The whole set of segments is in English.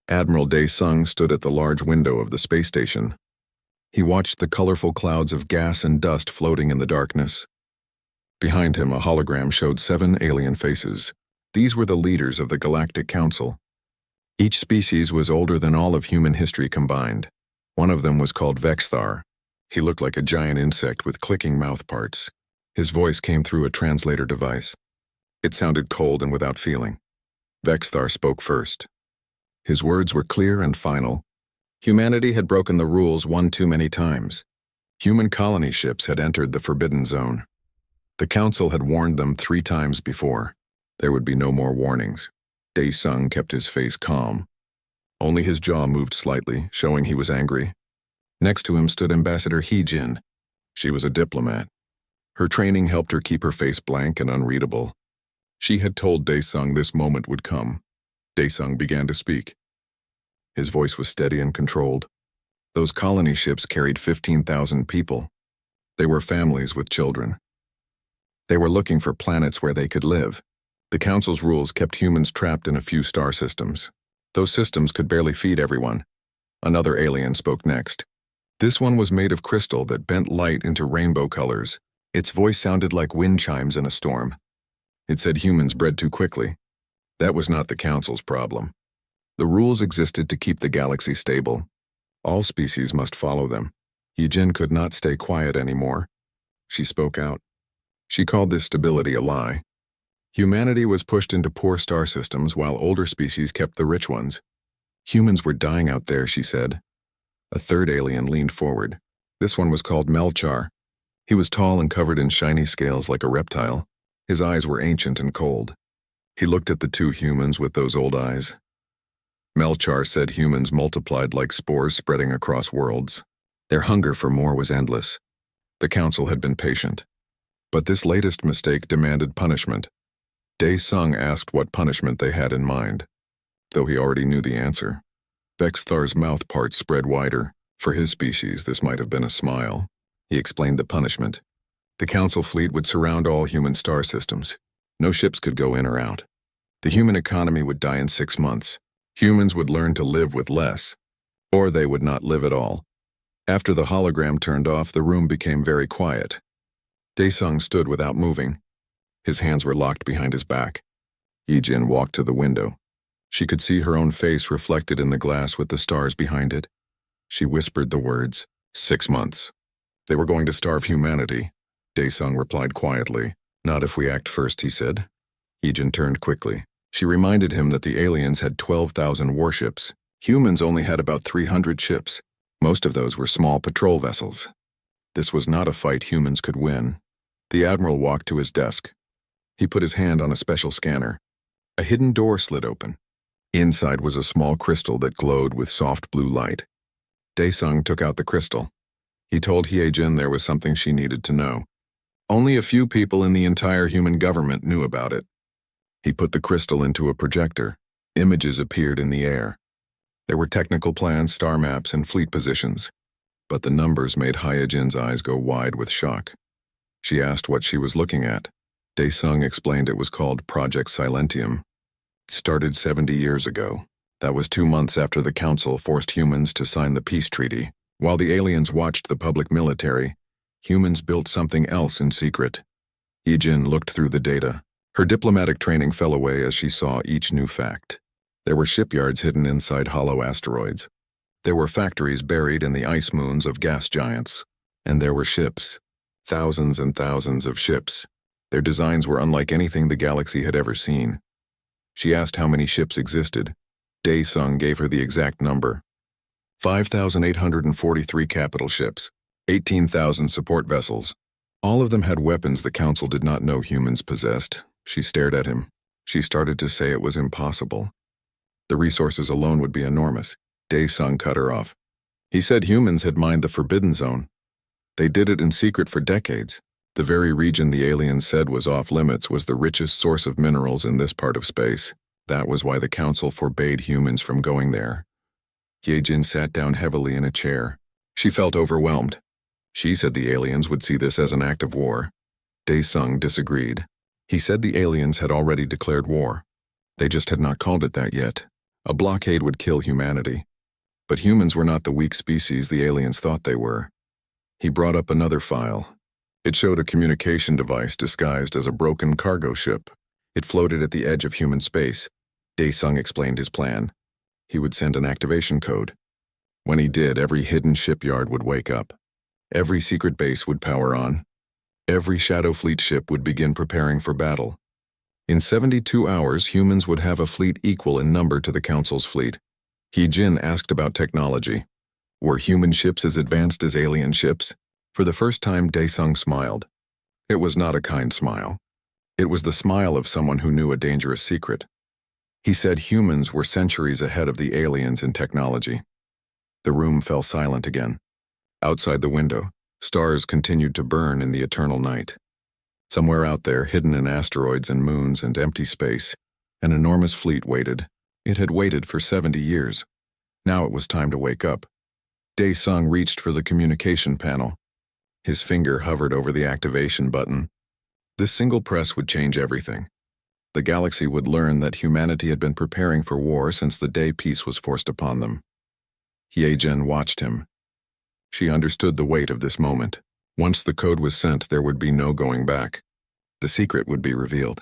Admiral Dae-sung stood at the large window of the space station. He watched the colorful clouds of gas and dust floating in the darkness. Behind him, a hologram showed 7 alien faces. These were the leaders of the Galactic Council. Each species was older than all of human history combined. One of them was called Vexthar. He looked like a giant insect with clicking mouth parts. His voice came through a translator device. It sounded cold and without feeling. Vexthar spoke first. His words were clear and final. Humanity had broken the rules one too many times. Human colony ships had entered the Forbidden Zone. The Council had warned them 3 times before. There would be no more warnings. Dae-sung kept his face calm. Only his jaw moved slightly, showing he was angry. Next to him stood Ambassador Hee-jin. She was a diplomat. Her training helped her keep her face blank and unreadable. She had told Dae-sung this moment would come. Dae-sung began to speak. His voice was steady and controlled. Those colony ships carried 15,000 people. They were families with children. They were looking for planets where they could live. The Council's rules kept humans trapped in a few star systems. Those systems could barely feed everyone. Another alien spoke next. This one was made of crystal that bent light into rainbow colors. Its voice sounded like wind chimes in a storm. It said humans bred too quickly. That was not the Council's problem. The rules existed to keep the galaxy stable. All species must follow them. Hee-jin could not stay quiet anymore. She spoke out. She called this stability a lie. Humanity was pushed into poor star systems while older species kept the rich ones. Humans were dying out there, she said. A third alien leaned forward. This one was called Melchar. He was tall and covered in shiny scales like a reptile. His eyes were ancient and cold. He looked at the 2 humans with those old eyes. Melchar said humans multiplied like spores spreading across worlds. Their hunger for more was endless. The Council had been patient. But this latest mistake demanded punishment. Dae-sung asked what punishment they had in mind, though he already knew the answer. Vexthar's mouth parts spread wider. For his species, this might have been a smile. He explained the punishment. The Council fleet would surround all human star systems. No ships could go in or out. The human economy would die in 6 months. Humans would learn to live with less, or they would not live at all. After the hologram turned off, the room became very quiet. Dae-sung stood without moving. His hands were locked behind his back. Hee-jin walked to the window. She could see her own face reflected in the glass with the stars behind it. She whispered the words, 6 months. They were going to starve humanity. Dae-sung replied quietly. Not if we act first, he said. Hee-jin turned quickly. She reminded him that the aliens had 12,000 warships. Humans only had about 300 ships. Most of those were small patrol vessels. This was not a fight humans could win. The Admiral walked to his desk. He put his hand on a special scanner. A hidden door slid open. Inside was a small crystal that glowed with soft blue light. Dae-sung took out the crystal. He told Hee-jin there was something she needed to know. Only a few people in the entire human government knew about it. He put the crystal into a projector. Images appeared in the air. There were technical plans, star maps, and fleet positions. But the numbers made Hee-jin's eyes go wide with shock. She asked what she was looking at. Dae-sung explained it was called Project Silentium. It started 70 years ago. That was 2 months after the Council forced humans to sign the peace treaty. While the aliens watched the public military, humans built something else in secret. Hee-jin looked through the data. Her diplomatic training fell away as she saw each new fact. There were shipyards hidden inside hollow asteroids. There were factories buried in the ice moons of gas giants. And there were ships. Thousands and thousands of ships. Their designs were unlike anything the galaxy had ever seen. She asked how many ships existed. Dae-sung gave her the exact number. 5,843 capital ships, 18,000 support vessels. All of them had weapons the Council did not know humans possessed. She stared at him. She started to say it was impossible. The resources alone would be enormous. Dae-sung cut her off. He said humans had mined the Forbidden Zone. They did it in secret for decades. The very region the aliens said was off limits was the richest source of minerals in this part of space. That was why the Council forbade humans from going there. Hee-jin sat down heavily in a chair. She felt overwhelmed. She said the aliens would see this as an act of war. Dae-sung disagreed. He said the aliens had already declared war. They just had not called it that yet. A blockade would kill humanity. But humans were not the weak species the aliens thought they were. He brought up another file. It showed a communication device disguised as a broken cargo ship. It floated at the edge of human space. Dae-sung explained his plan. He would send an activation code. When he did, every hidden shipyard would wake up. Every secret base would power on. Every Shadow Fleet ship would begin preparing for battle. In 72 hours, humans would have a fleet equal in number to the Council's fleet. He-jin asked about technology. Were human ships as advanced as alien ships? For the first time, Dae-sung smiled. It was not a kind smile. It was the smile of someone who knew a dangerous secret. He said humans were centuries ahead of the aliens in technology. The room fell silent again. Outside the window, stars continued to burn in the eternal night. Somewhere out there, hidden in asteroids and moons and empty space, an enormous fleet waited. It had waited for 70 years. Now it was time to wake up. Dae-sung reached for the communication panel. His finger hovered over the activation button. This single press would change everything. The galaxy would learn that humanity had been preparing for war since the day peace was forced upon them. Hye-jin watched him. She understood the weight of this moment. Once the code was sent, there would be no going back. The secret would be revealed.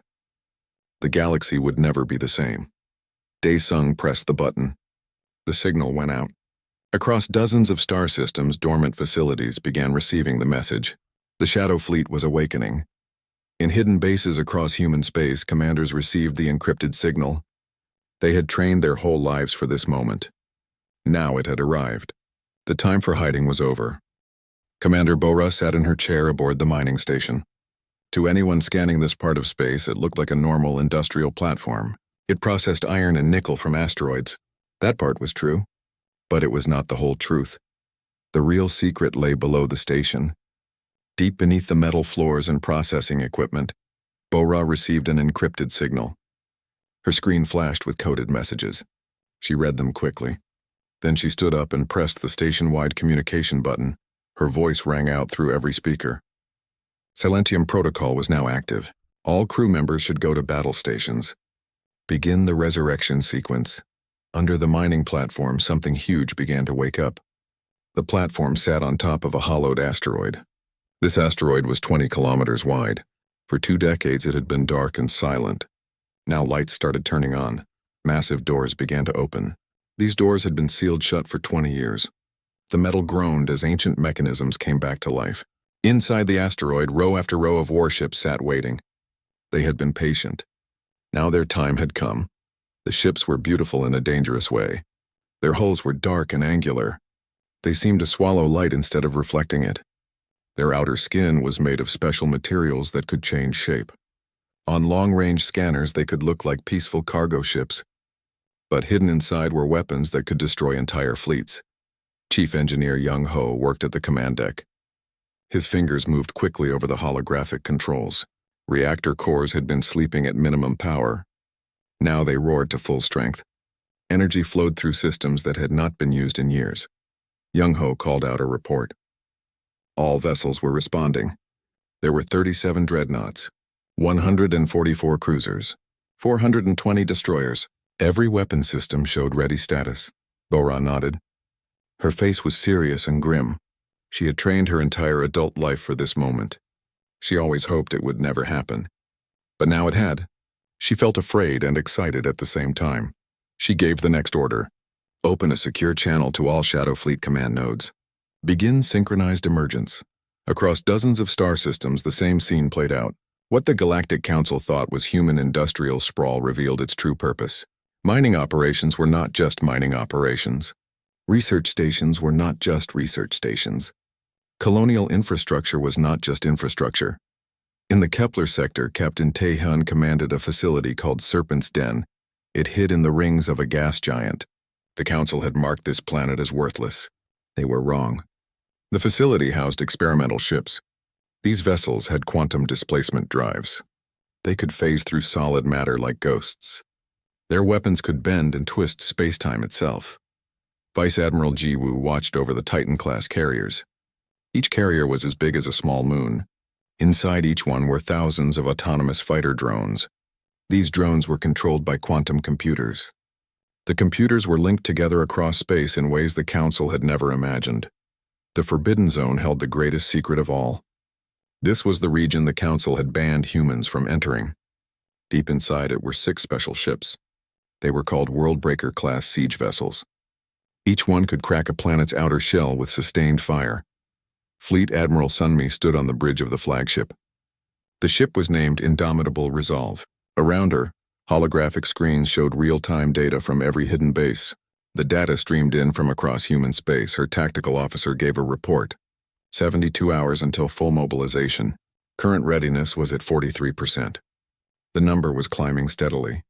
The galaxy would never be the same. Dae-sung pressed the button. The signal went out. Across dozens of star systems, dormant facilities began receiving the message. The Shadow Fleet was awakening. In hidden bases across human space, commanders received the encrypted signal. They had trained their whole lives for this moment. Now it had arrived. The time for hiding was over. Commander Bora sat in her chair aboard the mining station. To anyone scanning this part of space, it looked like a normal industrial platform. It processed iron and nickel from asteroids. That part was true. But it was not the whole truth. The real secret lay below the station. Deep beneath the metal floors and processing equipment, Bora received an encrypted signal. Her screen flashed with coded messages. She read them quickly. Then she stood up and pressed the station-wide communication button. Her voice rang out through every speaker. Silentium protocol was now active. All crew members should go to battle stations. Begin the resurrection sequence. Under the mining platform, something huge began to wake up. The platform sat on top of a hollowed asteroid. This asteroid was 20 kilometers wide. For 2 decades, it had been dark and silent. Now lights started turning on. Massive doors began to open. These doors had been sealed shut for 20 years. The metal groaned as ancient mechanisms came back to life. Inside the asteroid, row after row of warships sat waiting. They had been patient. Now their time had come. The ships were beautiful in a dangerous way. Their hulls were dark and angular. They seemed to swallow light instead of reflecting it. Their outer skin was made of special materials that could change shape. On long-range scanners, they could look like peaceful cargo ships. But hidden inside were weapons that could destroy entire fleets. Chief Engineer Young Ho worked at the command deck. His fingers moved quickly over the holographic controls. Reactor cores had been sleeping at minimum power. Now they roared to full strength. Energy flowed through systems that had not been used in years. Young Ho called out a report. All vessels were responding. There were 37 dreadnoughts, 144 cruisers, 420 destroyers. Every weapon system showed ready status. Bora nodded. Her face was serious and grim. She had trained her entire adult life for this moment. She always hoped it would never happen. But now it had. She felt afraid and excited at the same time. She gave the next order. Open a secure channel to all Shadow Fleet command nodes. Begin synchronized emergence. Across dozens of star systems, the same scene played out. What the Galactic Council thought was human industrial sprawl revealed its true purpose. Mining operations were not just mining operations. Research stations were not just research stations. Colonial infrastructure was not just infrastructure. In the Kepler sector, Captain Tae-hyun commanded a facility called Serpent's Den. It hid in the rings of a gas giant. The Council had marked this planet as worthless. They were wrong. The facility housed experimental ships. These vessels had quantum displacement drives. They could phase through solid matter like ghosts. Their weapons could bend and twist space-time itself. Vice Admiral Ji-woo watched over the Titan-class carriers. Each carrier was as big as a small moon. Inside each one were thousands of autonomous fighter drones. These drones were controlled by quantum computers. The computers were linked together across space in ways the Council had never imagined. The Forbidden Zone held the greatest secret of all. This was the region the Council had banned humans from entering. Deep inside it were 6 special ships. They were called Worldbreaker-class siege vessels. Each one could crack a planet's outer shell with sustained fire. Fleet Admiral Sunmi stood on the bridge of the flagship. The ship was named Indomitable Resolve. Around her, holographic screens showed real-time data from every hidden base. The data streamed in from across human space. Her tactical officer gave a report. 72 hours until full mobilization. Current readiness was at 43%. The number was climbing steadily.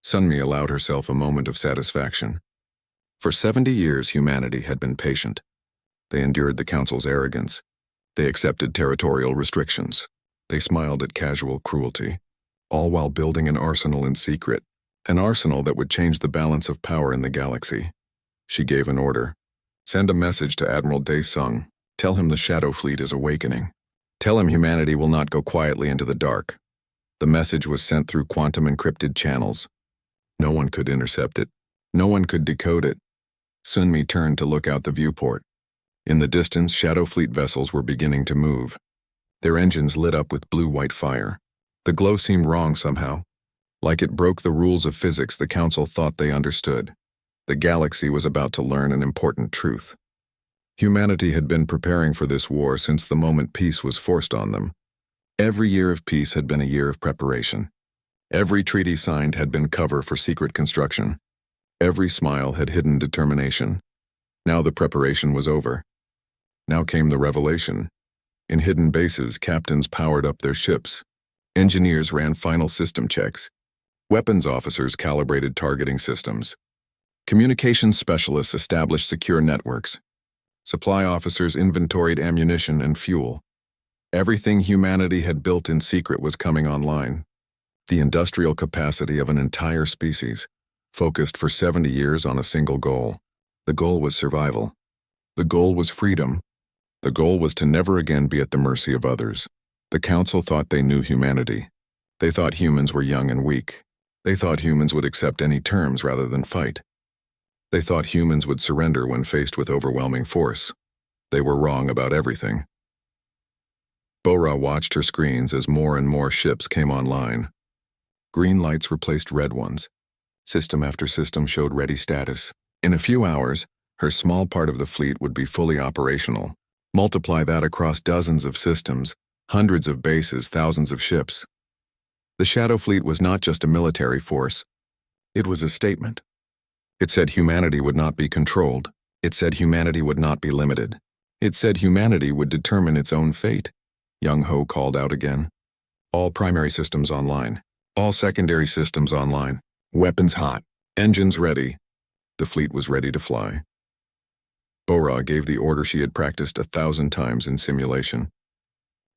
Sunmi allowed herself a moment of satisfaction. For 70 years, humanity had been patient. They endured the Council's arrogance. They accepted territorial restrictions. They smiled at casual cruelty, all while building an arsenal in secret. An arsenal that would change the balance of power in the galaxy. She gave an order. Send a message to Admiral Dae-sung. Tell him the Shadow Fleet is awakening. Tell him humanity will not go quietly into the dark. The message was sent through quantum-encrypted channels. No one could intercept it. No one could decode it. Sunmi turned to look out the viewport. In the distance, Shadow Fleet vessels were beginning to move. Their engines lit up with blue-white fire. The glow seemed wrong somehow. Like it broke the rules of physics the Council thought they understood. The galaxy was about to learn an important truth. Humanity had been preparing for this war since the moment peace was forced on them. Every year of peace had been a year of preparation. Every treaty signed had been cover for secret construction. Every smile had hidden determination. Now the preparation was over. Now came the revelation. In hidden bases, captains powered up their ships. Engineers ran final system checks. Weapons officers calibrated targeting systems. Communications specialists established secure networks. Supply officers inventoried ammunition and fuel. Everything humanity had built in secret was coming online. The industrial capacity of an entire species, focused for 70 years on a single goal. The goal was survival. The goal was freedom. The goal was to never again be at the mercy of others. The Council thought they knew humanity. They thought humans were young and weak. They thought humans would accept any terms rather than fight. They thought humans would surrender when faced with overwhelming force. They were wrong about everything. Bora watched her screens as more and more ships came online. Green lights replaced red ones. System after system showed ready status. In a few hours, her small part of the fleet would be fully operational. Multiply that across dozens of systems, hundreds of bases, thousands of ships. The Shadow Fleet was not just a military force. It was a statement. It said humanity would not be controlled. It said humanity would not be limited. It said humanity would determine its own fate. Young Ho called out again. All primary systems online. All secondary systems online. Weapons hot. Engines ready. The fleet was ready to fly. Bora gave the order she had practiced 1,000 times in simulation.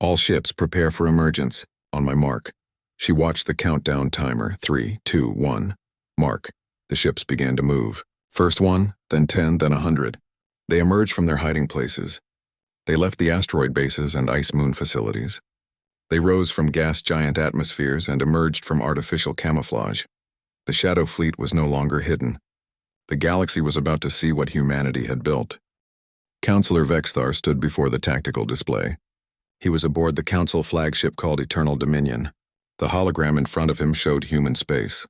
All ships prepare for emergence. On my mark. She watched the countdown timer. 3, 2, 1. Mark. The ships began to move. First 1, then 10, then 100. They emerged from their hiding places. They left the asteroid bases and ice moon facilities. They rose from gas giant atmospheres and emerged from artificial camouflage. The Shadow Fleet was no longer hidden. The galaxy was about to see what humanity had built. Counselor Vexthar stood before the tactical display. He was aboard the Council flagship called Eternal Dominion. The hologram in front of him showed human space.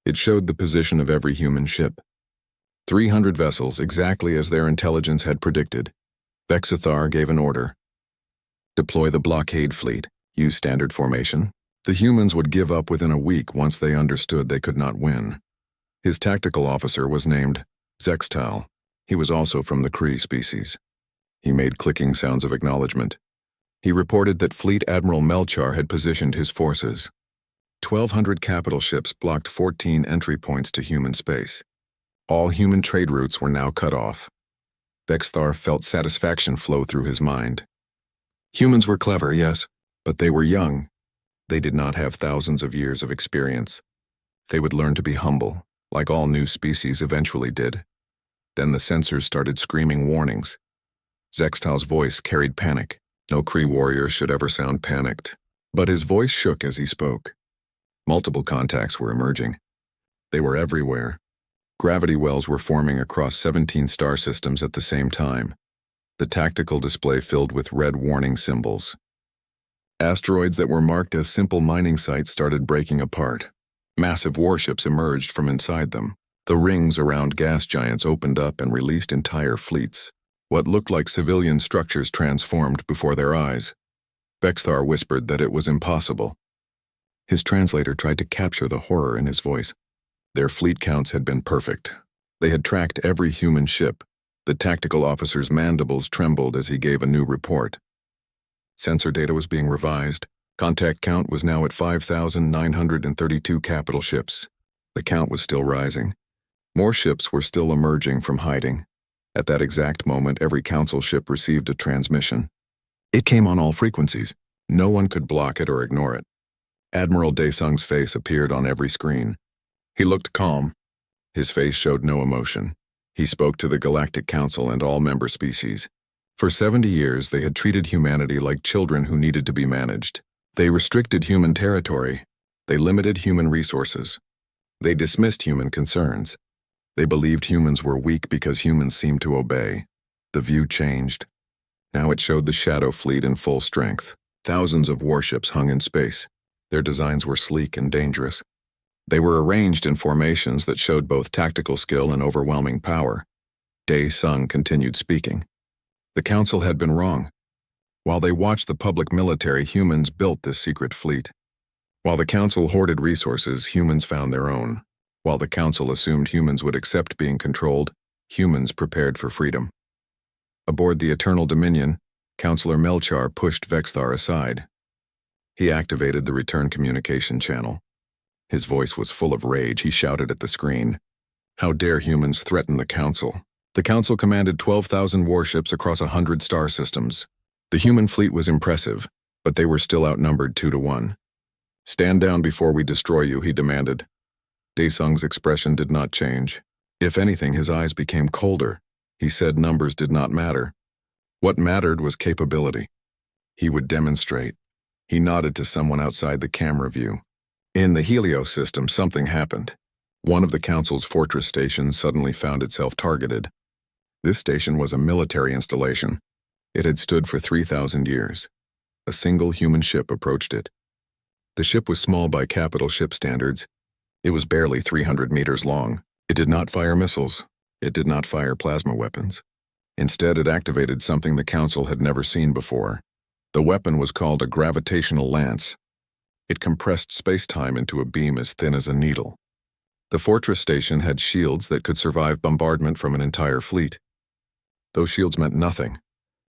It showed the position of every human ship. 300 vessels, exactly as their intelligence had predicted. Vexthar gave an order. Deploy the blockade fleet. Use standard formation. The humans would give up within a week once they understood they could not win. His tactical officer was named Zextal. He was also from the Kree species. He made clicking sounds of acknowledgement. He reported that Fleet Admiral Melchar had positioned his forces. 1,200 capital ships blocked 14 entry points to human space. All human trade routes were now cut off. Vexthar felt satisfaction flow through his mind. Humans were clever, yes, but they were young. They did not have thousands of years of experience. They would learn to be humble, like all new species eventually did. Then the sensors started screaming warnings. Zextal's voice carried panic. No Kree warrior should ever sound panicked. But his voice shook as he spoke. Multiple contacts were emerging. They were everywhere. Gravity wells were forming across 17 star systems at the same time, the tactical display filled with red warning symbols. Asteroids that were marked as simple mining sites started breaking apart. Massive warships emerged from inside them. The rings around gas giants opened up and released entire fleets. What looked like civilian structures transformed before their eyes. Vexthar whispered that it was impossible. His translator tried to capture the horror in his voice. Their fleet counts had been perfect. They had tracked every human ship. The tactical officer's mandibles trembled as he gave a new report. Sensor data was being revised. Contact count was now at 5,932 capital ships. The count was still rising. More ships were still emerging from hiding. At that exact moment, every council ship received a transmission. It came on all frequencies. No one could block it or ignore it. Admiral Daesung's face appeared on every screen. He looked calm. His face showed no emotion. He spoke to the Galactic Council and all member species. For 70 years, they had treated humanity like children who needed to be managed. They restricted human territory. They limited human resources. They dismissed human concerns. They believed humans were weak because humans seemed to obey. The view changed. Now it showed the Shadow Fleet in full strength. Thousands of warships hung in space. Their designs were sleek and dangerous. They were arranged in formations that showed both tactical skill and overwhelming power. Daesung continued speaking. The Council had been wrong. While they watched the public military, humans built this secret fleet. While the Council hoarded resources, humans found their own. While the Council assumed humans would accept being controlled, humans prepared for freedom. Aboard the Eternal Dominion, Councillor Melchar pushed Vexthar aside. He activated the return communication channel. His voice was full of rage. He shouted at the screen. How dare humans threaten the Council? The Council commanded 12,000 warships across 100 star systems. The human fleet was impressive, but they were still outnumbered 2-1. Stand down before we destroy you, he demanded. Daesung's expression did not change. If anything, his eyes became colder. He said numbers did not matter. What mattered was capability. He would demonstrate. He nodded to someone outside the camera view. In the Helios system, something happened. One of the Council's fortress stations suddenly found itself targeted. This station was a military installation. It had stood for 3,000 years. A single human ship approached it. The ship was small by capital ship standards. It was barely 300 meters long. It did not fire missiles. It did not fire plasma weapons. Instead, it activated something the Council had never seen before. The weapon was called a gravitational lance. It compressed space-time into a beam as thin as a needle. The fortress station had shields that could survive bombardment from an entire fleet. Those shields meant nothing.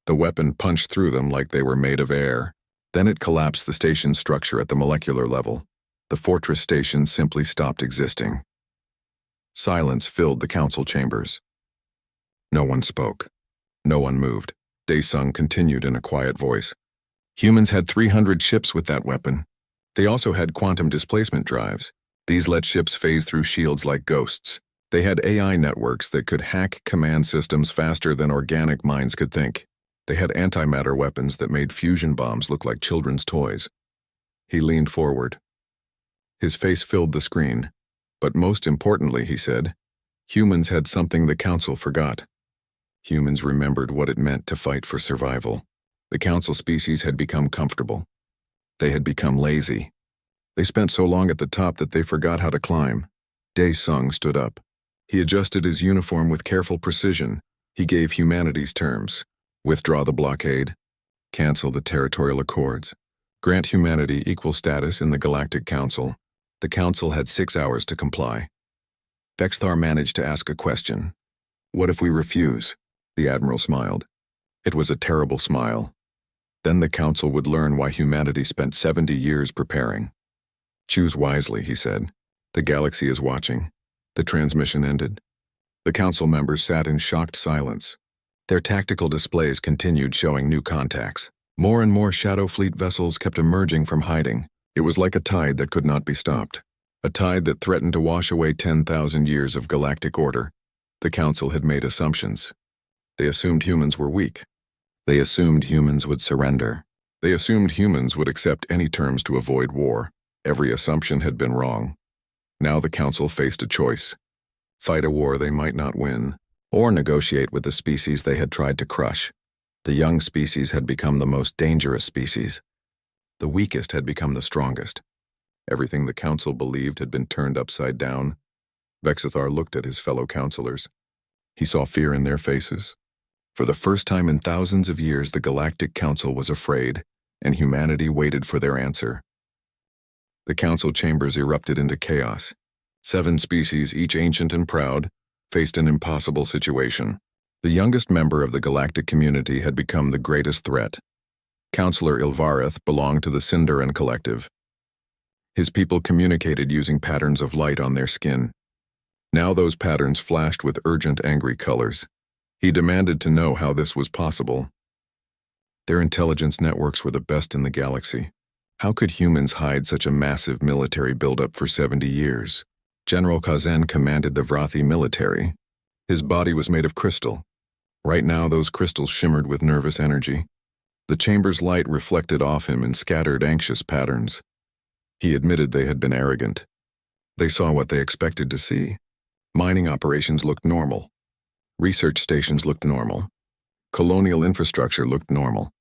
The weapon punched through them like they were made of air. Then it collapsed the station's structure at the molecular level. The fortress station simply stopped existing. Silence filled the council chambers. No one spoke. No one moved. Daesung continued in a quiet voice. Humans had 300 ships with that weapon. They also had quantum displacement drives. These let ships phase through shields like ghosts. They had AI networks that could hack command systems faster than organic minds could think. They had antimatter weapons that made fusion bombs look like children's toys. He leaned forward. His face filled the screen. But most importantly, he said, humans had something the Council forgot. Humans remembered what it meant to fight for survival. The Council species had become comfortable. They had become lazy. They spent so long at the top that they forgot how to climb. Daesung stood up. He adjusted his uniform with careful precision. He gave humanity's terms. Withdraw the blockade. Cancel the territorial accords. Grant humanity equal status in the Galactic Council. The Council had 6 hours to comply. Vexthar managed to ask a question. What if we refuse? The Admiral smiled. It was a terrible smile. Then the Council would learn why humanity spent 70 years preparing. Choose wisely, he said. The galaxy is watching. The transmission ended. The Council members sat in shocked silence. Their tactical displays continued showing new contacts. More and more Shadow Fleet vessels kept emerging from hiding. It was like a tide that could not be stopped. A tide that threatened to wash away 10,000 years of galactic order. The Council had made assumptions. They assumed humans were weak. They assumed humans would surrender. They assumed humans would accept any terms to avoid war. Every assumption had been wrong. Now the Council faced a choice. fight a war they might not win, or negotiate with the species they had tried to crush. The young species had become the most dangerous species. The weakest had become the strongest. Everything the council believed had been turned upside down. Vexithar looked at his fellow counselors. He saw fear in their faces. For the first time in thousands of years, the Galactic Council was afraid, and humanity waited for their answer. The council chambers erupted into chaos. 7 species, each ancient and proud, faced an impossible situation. The youngest member of the galactic community had become the greatest threat. Counselor Ilvareth belonged to the Sindarin Collective. His people communicated using patterns of light on their skin. Now those patterns flashed with urgent, angry colors. He demanded to know how this was possible. Their intelligence networks were the best in the galaxy. How could humans hide such a massive military buildup for 70 years? General Kazen commanded the Vrathi military. His body was made of crystal. Right now, those crystals shimmered with nervous energy. The chamber's light reflected off him in scattered, anxious patterns. He admitted they had been arrogant. They saw what they expected to see. Mining operations looked normal. Research stations looked normal. Colonial infrastructure looked normal.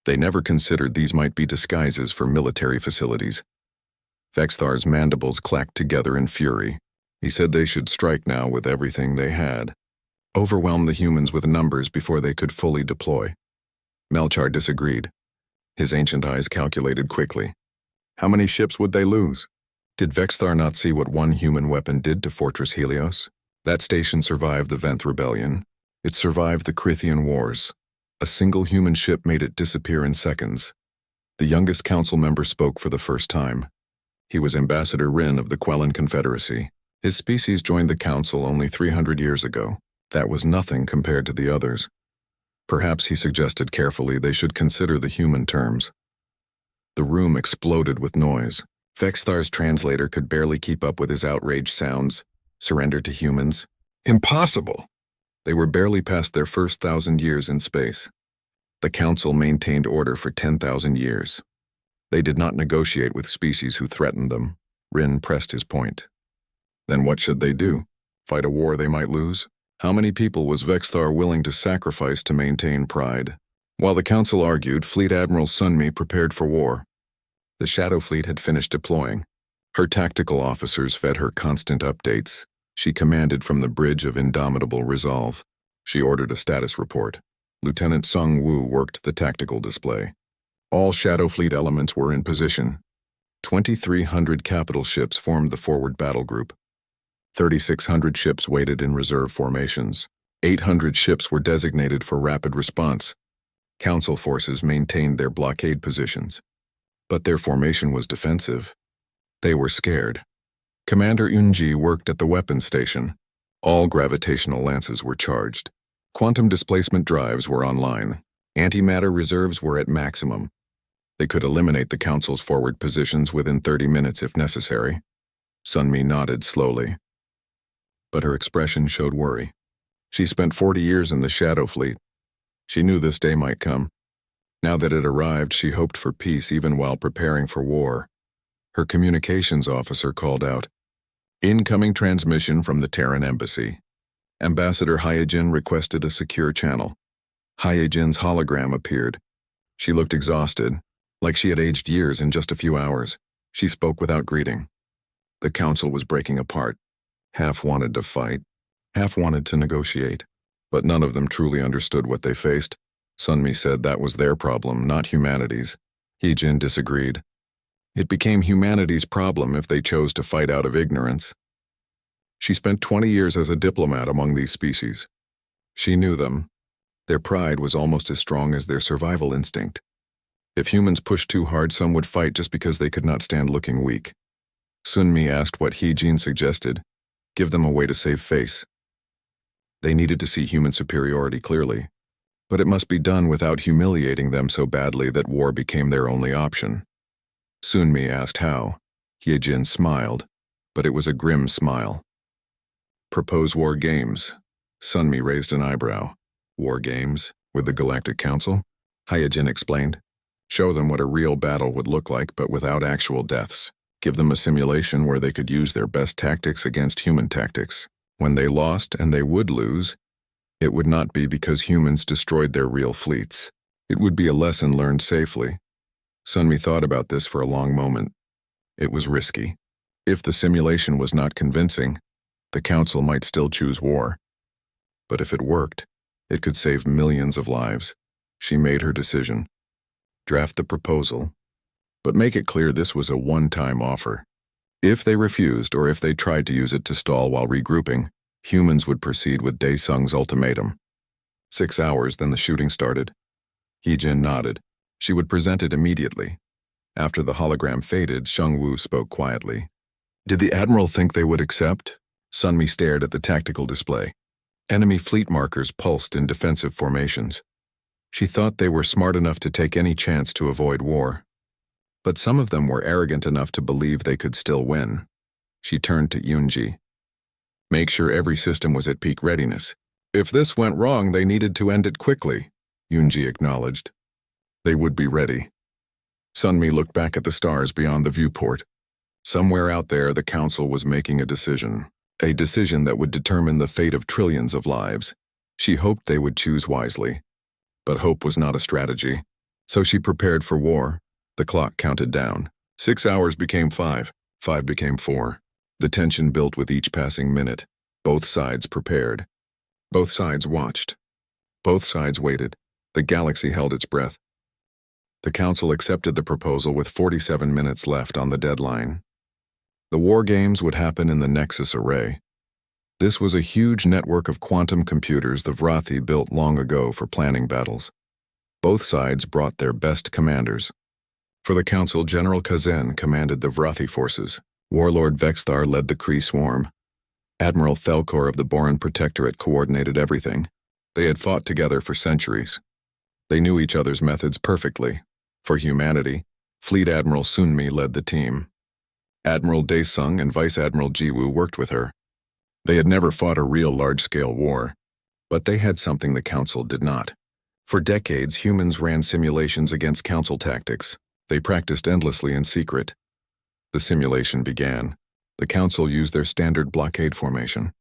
They never considered these might be disguises for military facilities. Vexthar's mandibles clacked together in fury. He said they should strike now with everything they had. Overwhelm the humans with numbers before they could fully deploy. Melchar disagreed. His ancient eyes calculated quickly. How many ships would they lose? Did Vexthar not see what one human weapon did to Fortress Helios? That station survived the Venth Rebellion. It survived the Crithian Wars. A single human ship made it disappear in seconds. The youngest council member spoke for the first time. He was Ambassador Rin of the Quellan Confederacy. His species joined the council only 300 years ago. That was nothing compared to the others. Perhaps he suggested carefully they should consider the human terms. The room exploded with noise. Vexthar's translator could barely keep up with his outraged sounds. Surrender to humans? Impossible! They were barely past their first 1,000 years in space. The council maintained order for 10,000 years. They did not negotiate with species who threatened them. Rin pressed his point. Then what should they do? Fight a war they might lose? How many people was Vexthar willing to sacrifice to maintain pride? While the council argued, Fleet Admiral Sunmi prepared for war. The Shadow Fleet had finished deploying. Her tactical officers fed her constant updates. She commanded from the bridge of indomitable resolve. She ordered a status report. Lieutenant Sung Wu worked the tactical display. All Shadow Fleet elements were in position. 2,300 capital ships formed the forward battle group. 3,600 ships waited in reserve formations. 800 ships were designated for rapid response. Council forces maintained their blockade positions. But their formation was defensive. They were scared. Commander Unji worked at the weapons station. All gravitational lances were charged. Quantum displacement drives were online. Antimatter reserves were at maximum. They could eliminate the Council's forward positions within 30 minutes if necessary. Sunmi nodded slowly. But her expression showed worry. She spent 40 years in the Shadow Fleet. She knew this day might come. Now that it arrived, she hoped for peace even while preparing for war. Her communications officer called out, "Incoming transmission from the Terran Embassy." Ambassador Hyojin requested a secure channel. Hyojin's hologram appeared. She looked exhausted, like she had aged years in just a few hours. She spoke without greeting. The council was breaking apart. Half wanted to fight, half wanted to negotiate. But none of them truly understood what they faced. Sunmi said that was their problem, not humanity's. Hyojin disagreed. It became humanity's problem if they chose to fight out of ignorance. She spent 20 years as a diplomat among these species. She knew them. Their pride was almost as strong as their survival instinct. If humans pushed too hard, some would fight just because they could not stand looking weak. Sunmi asked what Hyojin suggested. Give them a way to save face. They needed to see human superiority clearly, but it must be done without humiliating them so badly that war became their only option. Sunmi asked how. Hyojin smiled, but it was a grim smile. Propose war games. Sunmi raised an eyebrow. War games? With the Galactic Council? Hyojin explained. Show them what a real battle would look like, but without actual deaths. Give them a simulation where they could use their best tactics against human tactics. When they lost, and they would lose, it would not be because humans destroyed their real fleets. It would be a lesson learned safely. Sunmi thought about this for a long moment. It was risky. If the simulation was not convincing, the Council might still choose war. But if it worked, it could save millions of lives. She made her decision. Draft the proposal, but make it clear this was a one-time offer. If they refused, or if they tried to use it to stall while regrouping, humans would proceed with Daesung's ultimatum. 6 hours, then the shooting started. Heejin nodded. She would present it immediately. After the hologram faded, Shengwu spoke quietly. Did the Admiral think they would accept? Sunmi stared at the tactical display. Enemy fleet markers pulsed in defensive formations. She thought they were smart enough to take any chance to avoid war. But some of them were arrogant enough to believe they could still win. She turned to Yunji. Make sure every system was at peak readiness. If this went wrong, they needed to end it quickly, Yunji acknowledged. They would be ready. Sunmi looked back at the stars beyond the viewport. Somewhere out there, the Council was making a decision that would determine the fate of trillions of lives. She hoped they would choose wisely. But hope was not a strategy. So she prepared for war. The clock counted down. 6 hours became 5. 5 became 4. The tension built with each passing minute. Both sides prepared. Both sides watched. Both sides waited. The galaxy held its breath. The Council accepted the proposal with 47 minutes left on the deadline. The war games would happen in the Nexus Array. This was a huge network of quantum computers the Vrathi built long ago for planning battles. Both sides brought their best commanders. For the Council, General Kazen commanded the Vrathi forces. Warlord Vexthar led the Kree swarm. Admiral Thelkor of the Boran Protectorate coordinated everything. They had fought together for centuries. They knew each other's methods perfectly. For humanity, Fleet Admiral Sunmi led the team. Admiral Daesung and Vice Admiral Jiwoo worked with her. They had never fought a real large-scale war, but they had something the Council did not. For decades, humans ran simulations against Council tactics. They practiced endlessly in secret. The simulation began. The Council used their standard blockade formation.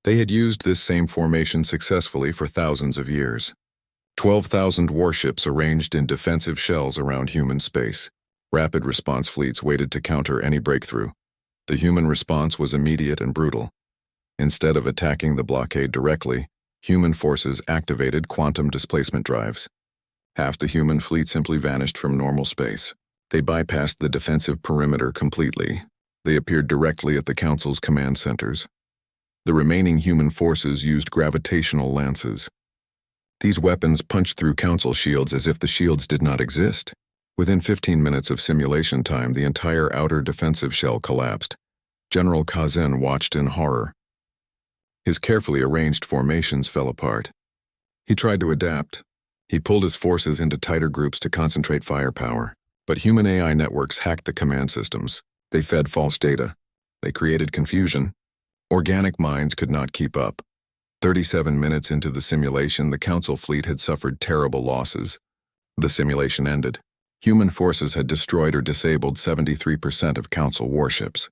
They had used this same formation successfully for thousands of years. 12,000 warships arranged in defensive shells around human space. Rapid response fleets waited to counter any breakthrough. The human response was immediate and brutal. Instead of attacking the blockade directly, human forces activated quantum displacement drives. Half the human fleet simply vanished from normal space. They bypassed the defensive perimeter completely. They appeared directly at the Council's command centers. The remaining human forces used gravitational lances. These weapons punched through Council shields as if the shields did not exist. Within 15 minutes of simulation time, the entire outer defensive shell collapsed. General Kazen watched in horror. His carefully arranged formations fell apart. He tried to adapt. He pulled his forces into tighter groups to concentrate firepower. But human AI networks hacked the command systems. They fed false data. They created confusion. Organic minds could not keep up. 37 minutes into the simulation, the Council fleet had suffered terrible losses. The simulation ended. Human forces had destroyed or disabled 73% of Council warships.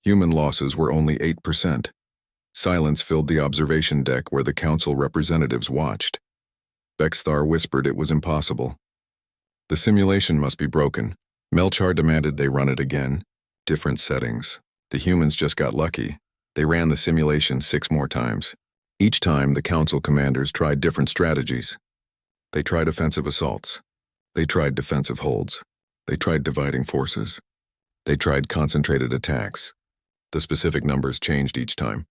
Human losses were only 8%. Silence filled the observation deck where the Council representatives watched. Vexthar whispered it was impossible. The simulation must be broken. Melchar demanded they run it again. Different settings. The humans just got lucky. They ran the simulation 6 more times. Each time, the Council commanders tried different strategies. They tried offensive assaults. They tried defensive holds. They tried dividing forces. They tried concentrated attacks. The specific numbers changed each time.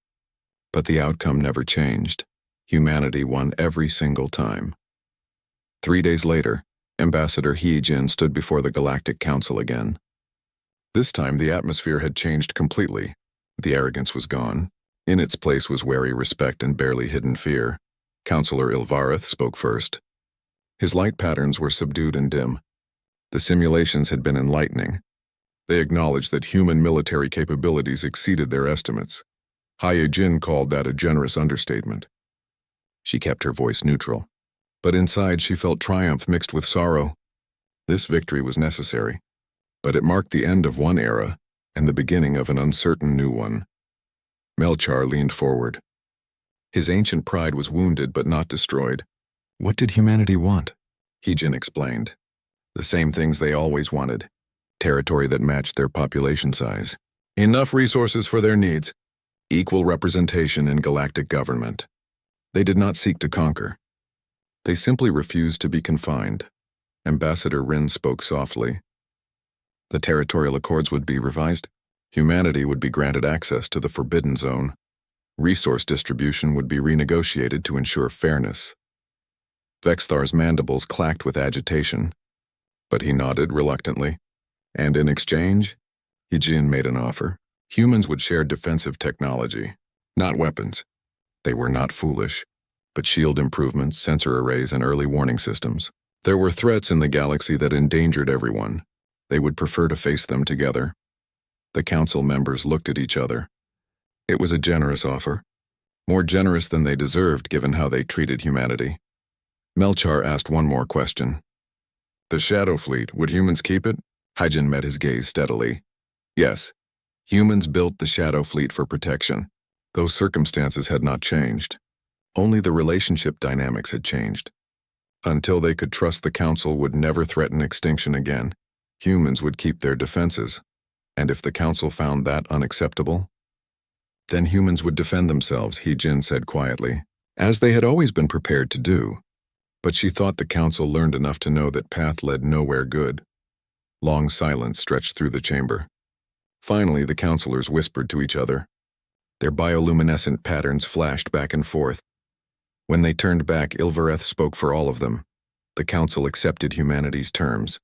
But the outcome never changed. Humanity won every single time. 3 days later, Ambassador Heejin stood before the Galactic Council again. This time, the atmosphere had changed completely. The arrogance was gone. In its place was wary respect and barely hidden fear. Councillor Ilvareth spoke first. His light patterns were subdued and dim. The simulations had been enlightening. They acknowledged that human military capabilities exceeded their estimates. Hyejin called that a generous understatement. She kept her voice neutral. But inside she felt triumph mixed with sorrow. This victory was necessary. But it marked the end of one era and the beginning of an uncertain new one. Melchar leaned forward. His ancient pride was wounded but not destroyed. What did humanity want? Heejin explained. The same things they always wanted. Territory that matched their population size. Enough resources for their needs. Equal representation in galactic government. They did not seek to conquer. They simply refused to be confined. Ambassador Rin spoke softly. The territorial accords would be revised. Humanity would be granted access to the Forbidden Zone. Resource distribution would be renegotiated to ensure fairness. Vexthar's mandibles clacked with agitation, but he nodded reluctantly. And in exchange, Heejin made an offer. Humans would share defensive technology, not weapons. They were not foolish, but shield improvements, sensor arrays, and early warning systems. There were threats in the galaxy that endangered everyone. They would prefer to face them together. The council members looked at each other. It was a generous offer, more generous than they deserved given how they treated humanity. Melchar asked one more question. The Shadow Fleet, would humans keep it? Heijin met his gaze steadily. Yes, humans built the Shadow Fleet for protection. Those circumstances had not changed. Only the relationship dynamics had changed. Until they could trust the Council would never threaten extinction again, humans would keep their defenses. And if the Council found that unacceptable, then humans would defend themselves, Heejin said quietly, as they had always been prepared to do. But she thought the Council learned enough to know that path led nowhere good. Long silence stretched through the chamber. Finally, the councillors whispered to each other. Their bioluminescent patterns flashed back and forth. When they turned back, Ilvereth spoke for all of them. The Council accepted humanity's terms.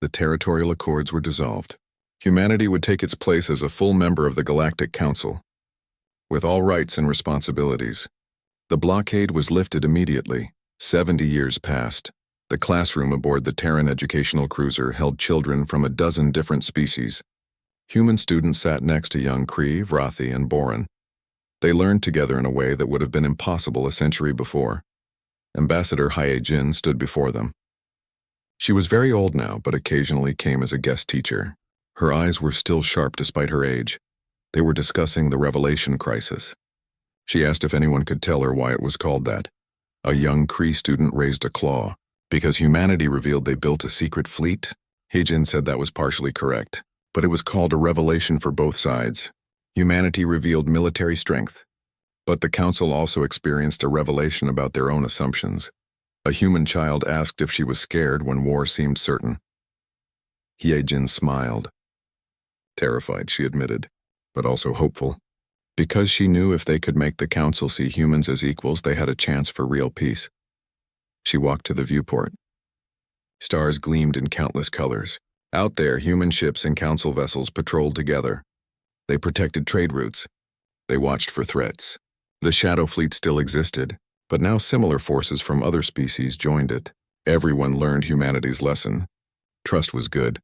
The territorial accords were dissolved. Humanity would take its place as a full member of the Galactic Council, with all rights and responsibilities. The blockade was lifted immediately. 70 years passed. The classroom aboard the Terran educational cruiser held children from a dozen different species. Human students sat next to young Kree, Vrathi, and Boran. They learned together in a way that would have been impossible a century before. Ambassador Hyejin stood before them. She was very old now, but occasionally came as a guest teacher. Her eyes were still sharp despite her age. They were discussing the Revelation Crisis. She asked if anyone could tell her why it was called that. A young Kree student raised a claw. Because humanity revealed they built a secret fleet? Heijin said that was partially correct, but it was called a revelation for both sides. Humanity revealed military strength, but the Council also experienced a revelation about their own assumptions. A human child asked if she was scared when war seemed certain. Heijin smiled. Terrified, she admitted, but also hopeful. Because she knew if they could make the Council see humans as equals, they had a chance for real peace. She walked to the viewport. Stars gleamed in countless colors. Out there, human ships and Council vessels patrolled together. They protected trade routes. They watched for threats. The Shadow Fleet still existed, but now similar forces from other species joined it. Everyone learned humanity's lesson. Trust was good,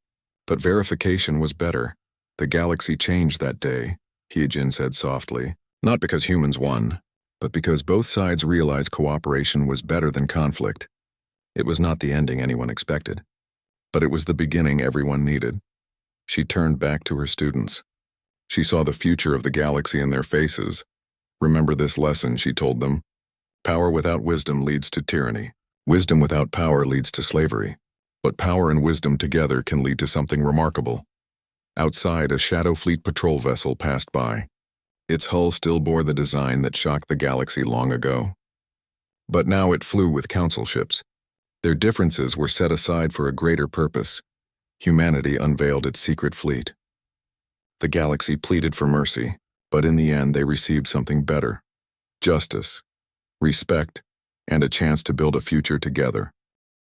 but verification was better. The galaxy changed that day, Heejin said softly, not because humans won, but because both sides realized cooperation was better than conflict. It was not the ending anyone expected, but it was the beginning everyone needed. She turned back to her students. She saw the future of the galaxy in their faces. Remember this lesson, she told them. Power without wisdom leads to tyranny. Wisdom without power leads to slavery. But power and wisdom together can lead to something remarkable. Outside, a Shadow Fleet patrol vessel passed by. Its hull still bore the design that shocked the galaxy long ago. But now it flew with Council ships. Their differences were set aside for a greater purpose. Humanity unveiled its secret fleet. The galaxy pleaded for mercy, but in the end they received something better. Justice, respect, and a chance to build a future together.